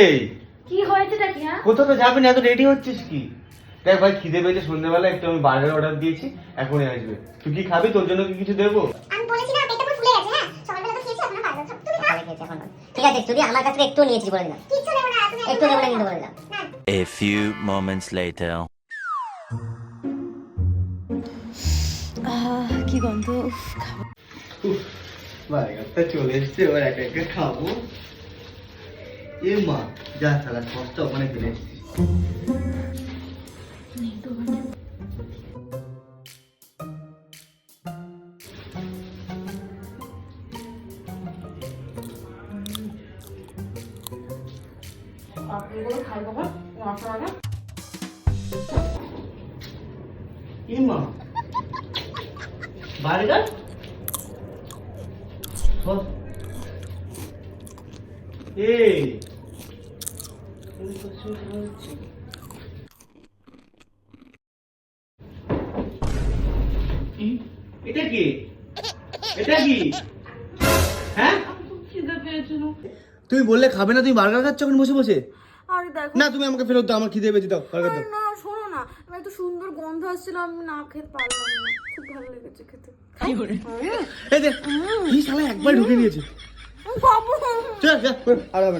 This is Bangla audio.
এই কি হয়েছেটা কি? হ্যাঁ, কোথাও তো যাবি না, এত রেডি হচ্ছিস কি? দেখ ভাই, খিদে পেয়েছে, সন্ধ্যাবেলা একটু আমি বার্গার অর্ডার দিয়েছি, এখনই আসবে। তুই কি খাবি? তোর জন্য কি কিছু দেবো? আমি বলেছি না পেটটা পুরো ফুলে গেছে। হ্যাঁ সকালবেলা তো খেয়েছি, এখন বার্গার খাবো। তুমি খাবে খেয়েছি এখন। ঠিক আছে, যদি আমার কাছে একটু নিয়েছি বলে দিলাম। কিচ্ছু নেব না, তুমি একটু নেব না কিন্তু বলে দিলাম। না A few moments later. কি গন্ধ! উফ, খাবো। বার্গারটা চলে এসছে, এবার একা একা খাবো। এ মা, যা সালা সসটা ওখানে ফেলে এসেছিস। এগুলো খাই বাবা, মশলাটা। এ মা, বার্গার সস। এই এটা কি? এটা কি? হ্যাঁ, খিদে পেয়েছিল। তুমি বললে খাবে না, তুমি বার্গার খাচ্ছ এখন বসে বসে। আরে দেখো না, তুমি আমাকে ফেরত দাও, আমার খিদে পেয়েছে, দাও বার্গার দাও। না, শোনো না, আমার এত সুন্দর গন্ধ আসছিল, আমি না খেতে পারলাম না। খুব ভালো লেগেছে খেতে। এই দেখ, কি শালা একবার ঢুকে নিয়েছে। খাবো। চল চল, আর হবে না।